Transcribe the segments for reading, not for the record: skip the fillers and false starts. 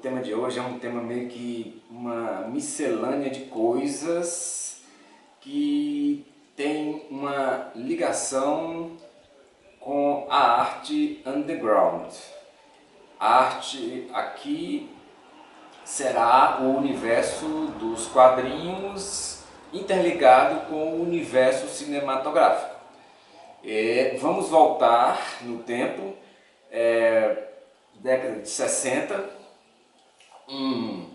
tema de hoje é um tema meio que uma miscelânea de coisas que tem uma ligação com a arte underground. A arte aqui será o universo dos quadrinhos interligado com o universo cinematográfico. Vamos voltar no tempo, década de 60, um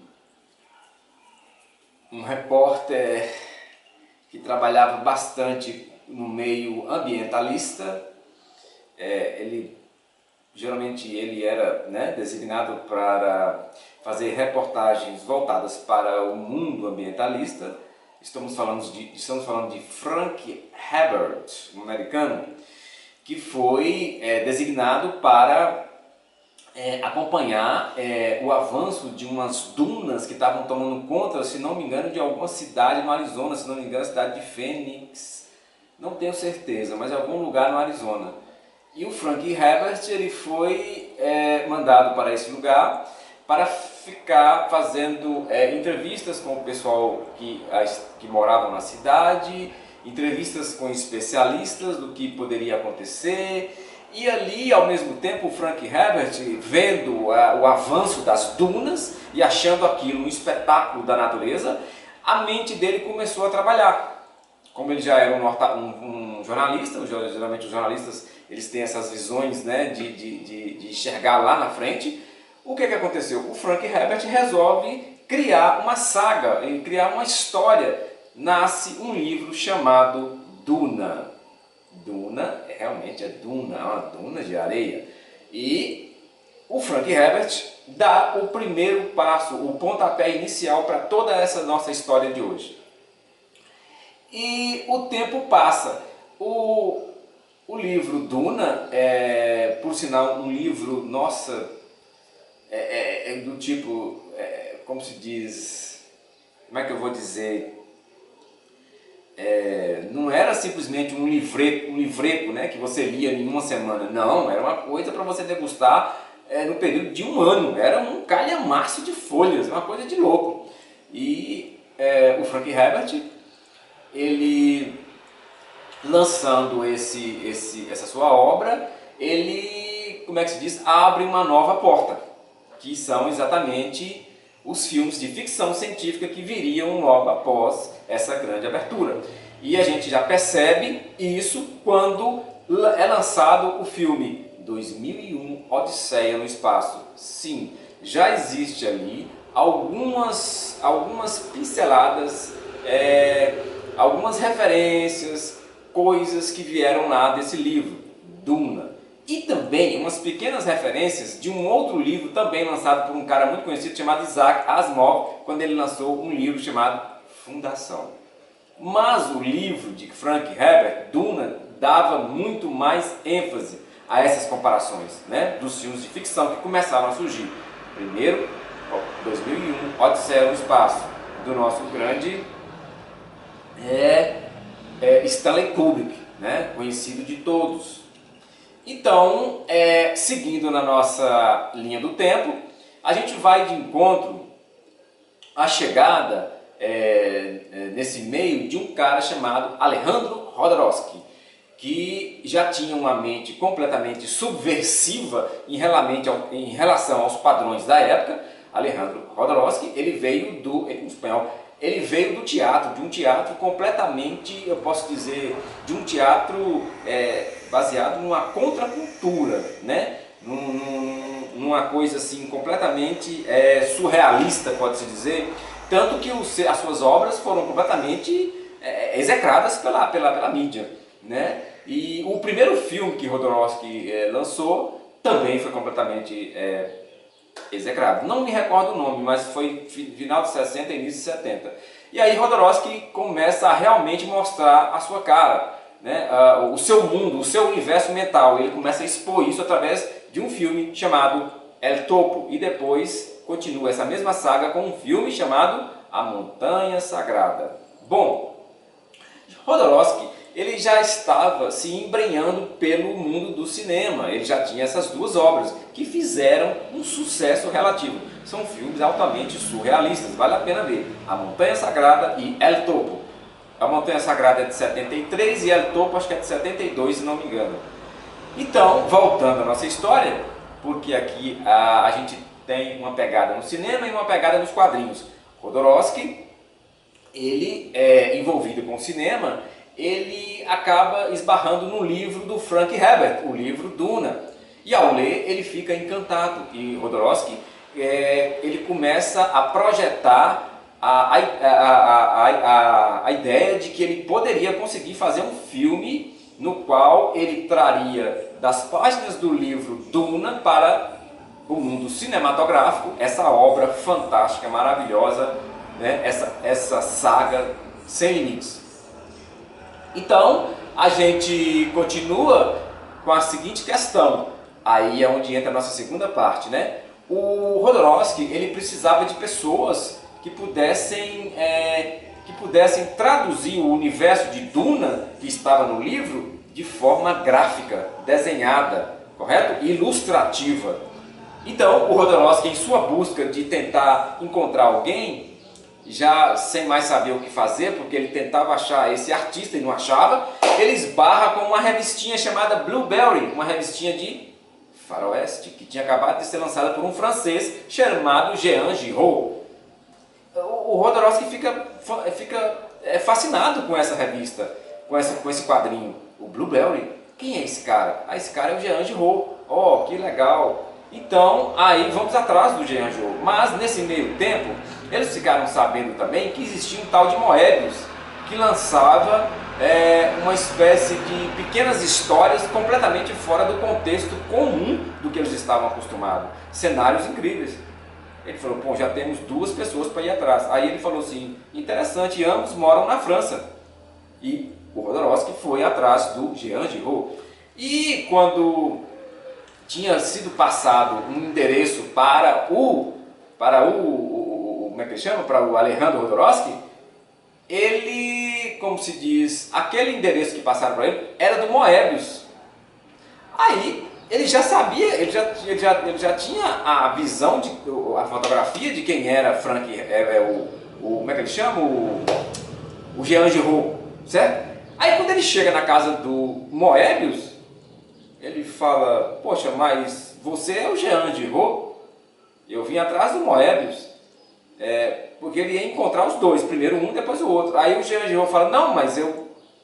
repórter que trabalhava bastante no meio ambientalista, geralmente ele era designado para fazer reportagens voltadas para o mundo ambientalista. Estamos falando de Frank Herbert, um americano, que foi designado para acompanhar o avanço de umas dunas que estavam tomando conta, se não me engano, de alguma cidade no Arizona, se não me engano, a cidade de Phoenix, não tenho certeza, mas em algum lugar no Arizona. E o Frank Herbert ele foi mandado para esse lugar para ficar fazendo entrevistas com o pessoal que moravam na cidade, entrevistas com especialistas do que poderia acontecer. E ali, ao mesmo tempo, o Frank Herbert, vendo o avanço das dunas e achando aquilo um espetáculo da natureza, a mente dele começou a trabalhar. Como ele já era um jornalista, geralmente os jornalistas eles têm essas visões de enxergar lá na frente. O que aconteceu? O Frank Herbert resolve criar uma saga, criar uma história. Nasce um livro chamado Duna. Duna realmente é duna, é uma duna de areia. E o Frank Herbert dá o primeiro passo, o pontapé inicial para toda essa nossa história de hoje. E o tempo passa. O livro Duna por sinal, um livro, nossa, do tipo, como se diz, como é que eu vou dizer? Não era simplesmente um livreto que você lia em uma semana. Não, era uma coisa para você degustar no período de um ano. Era um calhamaço de folhas, uma coisa de louco. E o Frank Herbert, ele lançando essa sua obra, ele, como é que se diz, abre uma nova porta, que são exatamente os filmes de ficção científica que viriam logo após essa grande abertura. E a gente já percebe isso quando é lançado o filme 2001 Odisseia no Espaço. Sim, já existe ali algumas pinceladas, algumas referências, coisas que vieram lá desse livro, Duna. E também umas pequenas referências de um outro livro também lançado por um cara muito conhecido chamado Isaac Asimov, quando ele lançou um livro chamado Fundação. Mas o livro de Frank Herbert, Duna, dava muito mais ênfase a essas comparações dos filmes de ficção que começaram a surgir. Primeiro, 2001, Odisseia no Espaço, do nosso grande Stanley Kubrick, conhecido de todos. Então, seguindo na nossa linha do tempo, a gente vai de encontro à chegada nesse meio de um cara chamado Alejandro Jodorowsky, que já tinha uma mente completamente subversiva em relação aos padrões da época. Alejandro Jodorowsky, ele veio do teatro, de um teatro completamente, eu posso dizer, de um teatro baseado numa contracultura, numa coisa assim completamente surrealista, pode-se dizer, tanto que as suas obras foram completamente execradas pela mídia, E o primeiro filme que Jodorowsky lançou também foi completamente execrado. Não me recordo o nome, mas foi final de 60 e início de 70. E aí Jodorowsky começa a realmente mostrar a sua cara, o seu mundo, o seu universo mental. Ele começa a expor isso através de um filme chamado El Topo. E depois continua essa mesma saga com um filme chamado A Montanha Sagrada. Bom, Jodorowsky ele já estava se embrenhando pelo mundo do cinema. Ele já tinha essas duas obras que fizeram um sucesso relativo. São filmes altamente surrealistas, vale a pena ver. A Montanha Sagrada e El Topo. A Montanha Sagrada é de 73 e El Topo acho que é de 72, se não me engano. Então, voltando à nossa história, porque aqui a gente tem uma pegada no cinema e uma pegada nos quadrinhos. Jodorowsky, ele é envolvido com o cinema, ele acaba esbarrando no livro do Frank Herbert, o livro Duna. E ao ler, ele fica encantado. E Jodorowsky, ele começa a projetar a ideia de que ele poderia conseguir fazer um filme no qual ele traria das páginas do livro Duna para o mundo cinematográfico essa obra fantástica, maravilhosa, né? essa saga sem limites. Então, a gente continua com a seguinte questão, aí é onde entra a nossa segunda parte, né? O Jodorowsky, ele precisava de pessoas que pudessem traduzir o universo de Duna, que estava no livro, de forma gráfica, desenhada, correto? Ilustrativa. Então, o Jodorowsky, em sua busca de tentar encontrar alguém, já sem mais saber o que fazer, porque ele tentava achar esse artista e não achava, ele esbarra com uma revistinha chamada Blueberry, uma revistinha de faroeste, que tinha acabado de ser lançada por um francês chamado Jean Giraud. O Jodorowsky fica fascinado com essa revista, com esse quadrinho. O Blueberry, quem é esse cara? Ah, esse cara é o Jean Giraud. Oh, que legal! Então, aí vamos atrás do Jean Giraud. Mas, nesse meio tempo, eles ficaram sabendo também que existia um tal de Moebius, que lançava uma espécie de pequenas histórias completamente fora do contexto comum do que eles estavam acostumados. Cenários incríveis. Ele falou, pô, já temos duas pessoas para ir atrás. Aí ele falou assim, interessante, ambos moram na França. E o Jodorowsky foi atrás do Jean Giraud. E quando tinha sido passado um endereço para o como é que ele chama? Para o Alejandro Jodorowsky, ele, como se diz, aquele endereço que passaram para ele era do Moebius. Aí ele já sabia, ele já tinha a visão, a fotografia de quem era Frank, como é que ele chama? O Jean Giraud, certo? Aí quando ele chega na casa do Moebius, ele fala, poxa, mas você é o Jean Giraud? Eu vim atrás do Moebius. Porque ele ia encontrar os dois, primeiro um, depois o outro. Aí o Jean Giraud fala, não, mas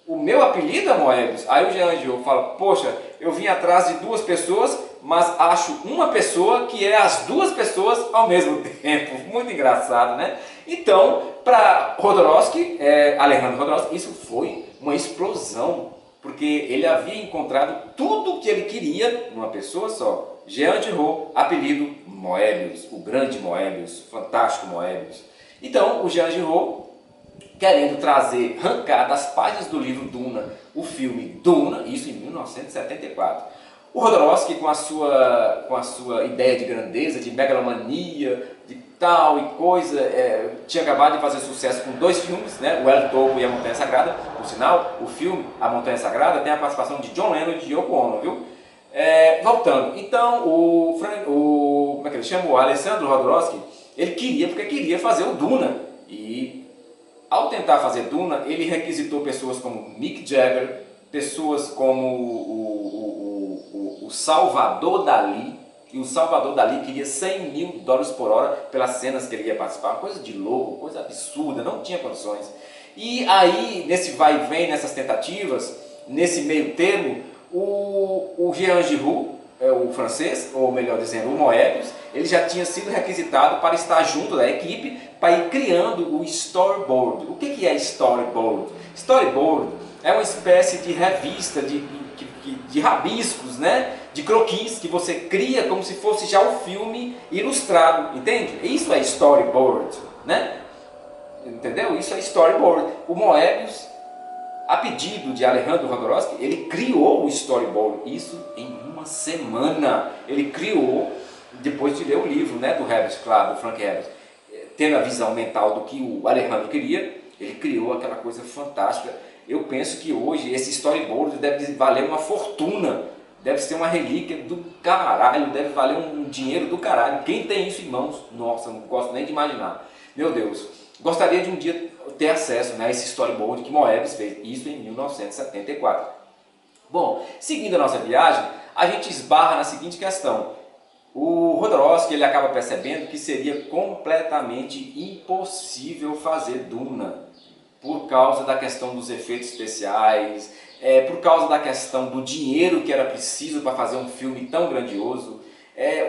o meu apelido é Moebius. Aí o Jean Giraud fala, poxa, eu vim atrás de duas pessoas, mas acho uma pessoa que é as duas pessoas ao mesmo tempo. Muito engraçado, né? Então, para Jodorowsky, Alejandro Jodorowsky, isso foi uma explosão, porque ele havia encontrado tudo o que ele queria numa pessoa só. Jean Giraud, apelido Moebius, o grande Moebius, fantástico Moebius. Então, o Jean Giraud, querendo arrancar das páginas do livro Duna, o filme Duna, isso em 1974. O Jodorowsky, com a sua ideia de grandeza, de megalomania, de tal e coisa, tinha acabado de fazer sucesso com dois filmes, né? O El Topo e a Montanha Sagrada. Por sinal, o filme A Montanha Sagrada tem a participação de John Lennon e de Yoko Ono, viu? Voltando, então como é que ele chama? O Alessandro Jodorowsky, ele queria fazer o Duna, e ao tentar fazer Duna, ele requisitou pessoas como Mick Jagger, pessoas como o Salvador Dalí, e o Salvador Dalí queria $100 mil por hora pelas cenas que ele ia participar, coisa de louco, coisa absurda, não tinha condições. E aí, nesse vai e vem, nessas tentativas, nesse meio termo, o Jean Giraud, o francês, ou melhor dizendo, o Moebius, ele já tinha sido requisitado para estar junto da equipe, para ir criando o storyboard. O que é storyboard? Storyboard é uma espécie de revista, de rabiscos, né? De croquis que você cria como se fosse já o filme ilustrado, entende? Isso é storyboard, né? Entendeu? Isso é storyboard. O Moebius, a pedido de Alejandro Jodorowsky, ele criou o storyboard, isso em uma semana. Ele criou, depois de ler o livro, né, do Herbert, claro, do Frank Herbert, tendo a visão mental do que o Alejandro queria, ele criou aquela coisa fantástica. eu penso que hoje esse storyboard deve valer uma fortuna, deve ser uma relíquia do caralho, deve valer um dinheiro do caralho. Quem tem isso em mãos, nossa, não gosto nem de imaginar. Meu Deus, gostaria de um dia ter acesso, né, a esse storyboard que Moebius fez, isso em 1974. Bom, seguindo a nossa viagem, a gente esbarra na seguinte questão. O Jodorowsky ele acaba percebendo que seria completamente impossível fazer Duna por causa da questão dos efeitos especiais, por causa da questão do dinheiro que era preciso para fazer um filme tão grandioso.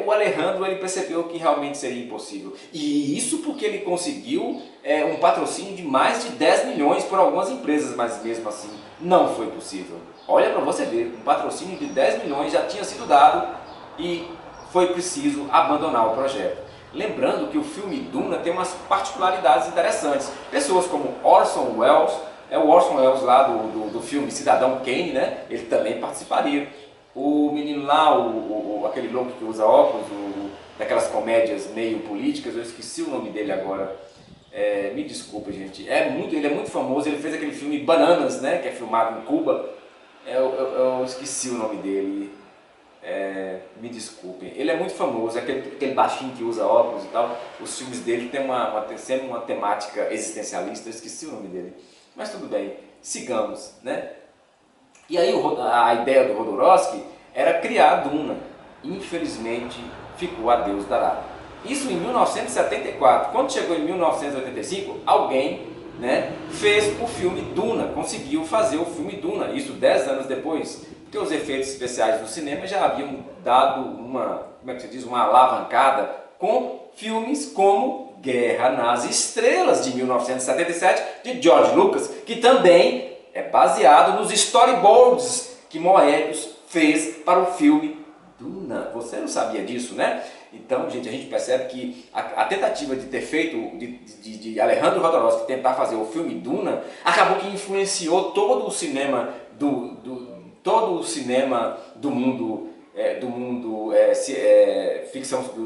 O Alejandro ele percebeu que realmente seria impossível. E isso porque ele conseguiu um patrocínio de mais de 10 milhões por algumas empresas, mas mesmo assim não foi possível. Olha para você ver, um patrocínio de 10 milhões já tinha sido dado e foi preciso abandonar o projeto. Lembrando que o filme Duna tem umas particularidades interessantes. Pessoas como Orson Welles, o Orson Welles lá do filme Cidadão Kane, né? Ele também participaria. O menino lá, aquele louco que usa óculos, daquelas comédias meio políticas, eu esqueci o nome dele agora. Me desculpa, gente. Ele é muito famoso, ele fez aquele filme Bananas, né? Que é filmado em Cuba. Eu esqueci o nome dele. Me desculpem. Ele é muito famoso, aquele baixinho que usa óculos e tal. Os filmes dele têm sempre uma temática existencialista, eu esqueci o nome dele. Mas tudo bem, sigamos, né? E aí a ideia do Jodorowsky era criar Duna. Infelizmente ficou a Deus dará. Isso em 1974. Quando chegou em 1985, alguém, né, fez o filme Duna, conseguiu fazer o filme Duna, isso 10 anos depois, porque os efeitos especiais do cinema já haviam dado uma alavancada com filmes como Guerra nas Estrelas, de 1977, de George Lucas, que também é baseado nos storyboards que Moebius fez para o filme Duna. Você não sabia disso, né? Então, gente, a gente percebe que a tentativa de ter feito, de Alejandro Jodorowsky tentar fazer o filme Duna, acabou que influenciou todo o cinema do mundo,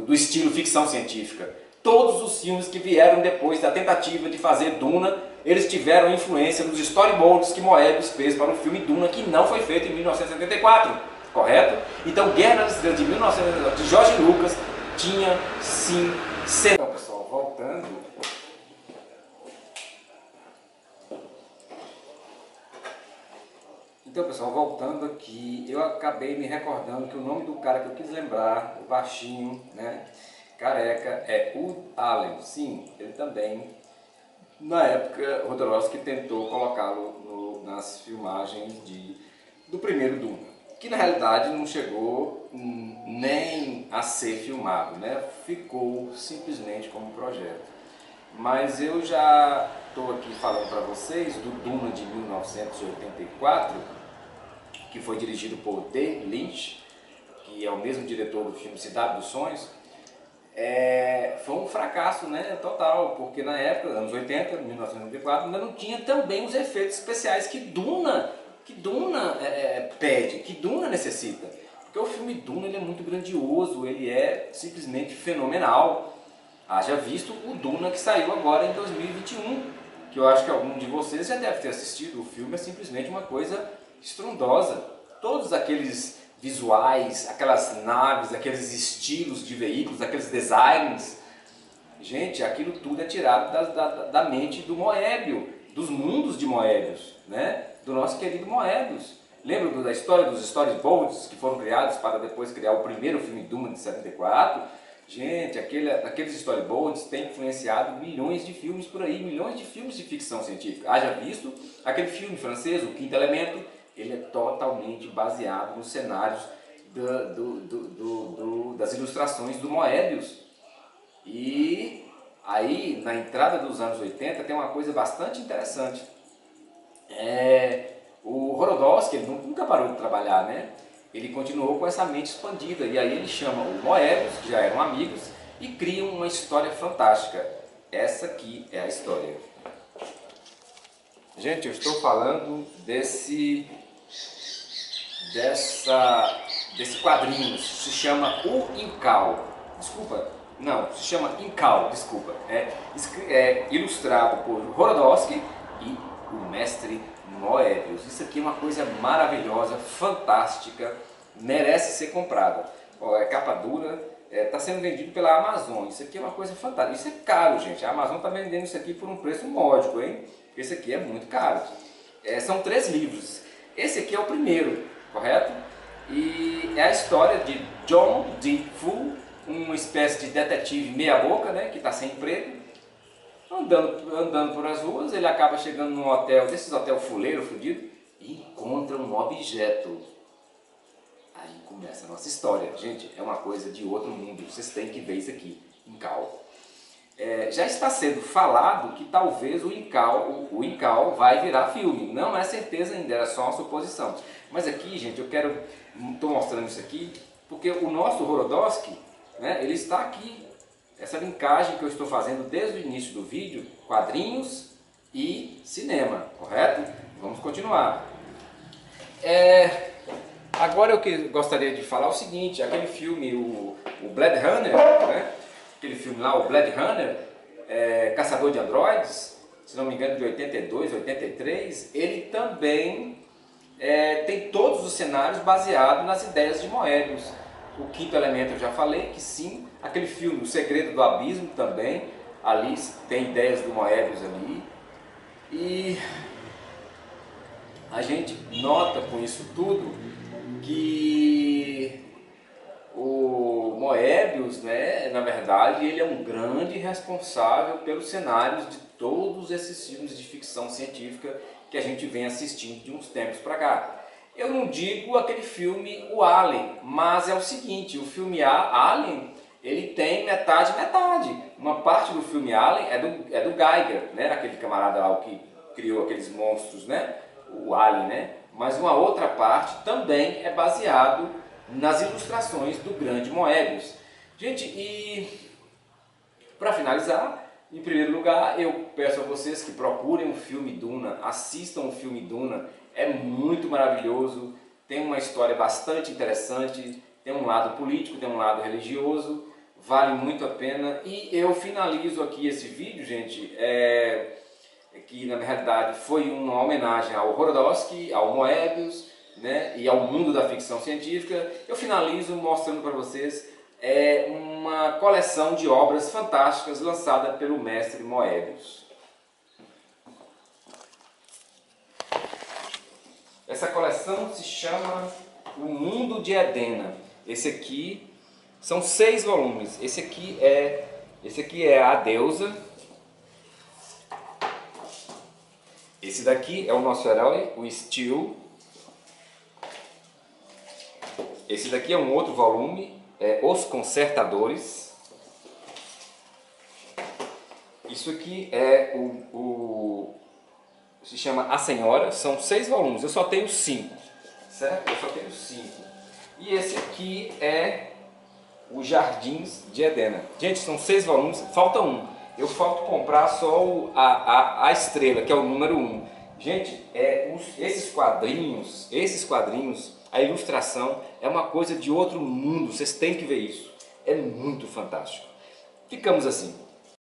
do estilo ficção científica. Todos os filmes que vieram depois da tentativa de fazer Duna, eles tiveram influência nos storyboards que Moebius fez para o filme Duna, que não foi feito em 1974, correto? Então, Guerra nas Estrelas de 1974, de George Lucas, tinha sim cenas. Então, pessoal, voltando. Então, pessoal, voltando aqui, eu acabei me recordando que o nome do cara que eu quis lembrar, o baixinho, né, careca, é Woody Allen. Sim, ele também, na época, Jodorowsky tentou colocá-lo nas filmagens do primeiro Duna, que na realidade não chegou nem a ser filmado, né? Ficou simplesmente como projeto. Mas eu já estou aqui falando para vocês do Duna de 1984, que foi dirigido por David Lynch, que é o mesmo diretor do filme Cidade dos Sonhos. Foi um fracasso, né, total, porque na época, anos 80, 1984, ainda não tinha também os efeitos especiais que Duna pede, que Duna necessita. Porque o filme Duna ele é muito grandioso, ele é simplesmente fenomenal. Haja visto o Duna que saiu agora em 2021, que eu acho que algum de vocês já deve ter assistido. O filme é simplesmente uma coisa estrondosa. Todos aqueles visuais, aquelas naves, aqueles estilos de veículos, aqueles designs. Gente, aquilo tudo é tirado da mente do Moebius, dos mundos de Moebius, né? Do nosso querido Moebius. Lembra da história dos storyboards que foram criados para depois criar o primeiro filme Duna de 74? Gente, aqueles storyboards têm influenciado milhões de filmes por aí, milhões de filmes de ficção científica. Haja visto aquele filme francês, O Quinto Elemento, ele é totalmente baseado nos cenários das ilustrações do Moebius. E aí, na entrada dos anos 80, tem uma coisa bastante interessante. O Jodorowsky ele nunca parou de trabalhar, né? Ele continuou com essa mente expandida, e aí ele chama o Moebius, que já eram amigos, e criam uma história fantástica. Essa aqui é a história. Gente, eu estou falando desse quadrinho, se chama O Incal. Desculpa, não, se chama Incal, desculpa. É ilustrado por Jodorowsky e o mestre Moebius. Isso aqui é uma coisa maravilhosa, fantástica, merece ser comprada. Ó, é capa dura, está sendo vendido pela Amazon. Isso aqui é uma coisa fantástica. Isso é caro, gente. A Amazon está vendendo isso aqui por um preço módico, hein? Esse aqui é muito caro. São 3 livros. Esse aqui é o primeiro, correto? E é a história de John Defoe, uma espécie de detetive meia boca, né, que está sem emprego. Andando por as ruas, ele acaba chegando num hotel, desses hotel fuleiro, fudido, e encontra um objeto. Aí começa a nossa história. Gente, é uma coisa de outro mundo. Vocês têm que ver isso aqui, Incal. Já está sendo falado que talvez o Incal vai virar filme. Não é certeza ainda, era só uma suposição. Mas aqui, gente, estou mostrando isso aqui, porque o nosso Horodowski, né, ele está aqui. Essa linkagem que eu estou fazendo desde o início do vídeo, quadrinhos e cinema, correto? Vamos continuar. Agora eu gostaria de falar o seguinte, aquele filme, o Blade Runner, né? Aquele filme lá, o Blade Runner, Caçador de Androides, se não me engano de 82, 83, ele também tem todos os cenários baseados nas ideias de Moebius. O Quinto Elemento eu já falei que sim. Aquele filme, O Segredo do Abismo também, ali tem ideias do Moebius ali. E a gente nota com isso tudo que o Moebius, né, na verdade, ele é um grande responsável pelos cenários de todos esses filmes de ficção científica que a gente vem assistindo de uns tempos para cá. Eu não digo aquele filme O Alien, mas é o seguinte, o filme Alien, ele tem metade. Uma parte do filme Alien é do Giger, né? Aquele camarada lá que criou aqueles monstros, né? O Alien, né? Mas uma outra parte também é baseado nas ilustrações do grande Moebius. Gente, e para finalizar, em primeiro lugar, eu peço a vocês que procurem o filme Duna, assistam o filme Duna. É muito maravilhoso, tem uma história bastante interessante, tem um lado político, tem um lado religioso, vale muito a pena. E eu finalizo aqui esse vídeo, gente, que na realidade foi uma homenagem ao Horodowski, ao Moebius, né, e ao mundo da ficção científica. Eu finalizo mostrando para vocês uma coleção de obras fantásticas lançada pelo mestre Moebius. Essa coleção se chama O Mundo de Edena. Esse aqui são 6 volumes. Esse aqui é a Deusa. Esse daqui é o nosso herói, o Steel. Esse daqui é um outro volume, Os Consertadores. Isso aqui se chama A Senhora, são 6 volumes, eu só tenho 5, certo? Eu só tenho 5. E esse aqui é Os Jardins de Edena. Gente, são 6 volumes, falta um. Eu falto comprar só a estrela, que é o número 1. Gente, esses quadrinhos, a ilustração é uma coisa de outro mundo, vocês têm que ver isso. É muito fantástico. Ficamos assim.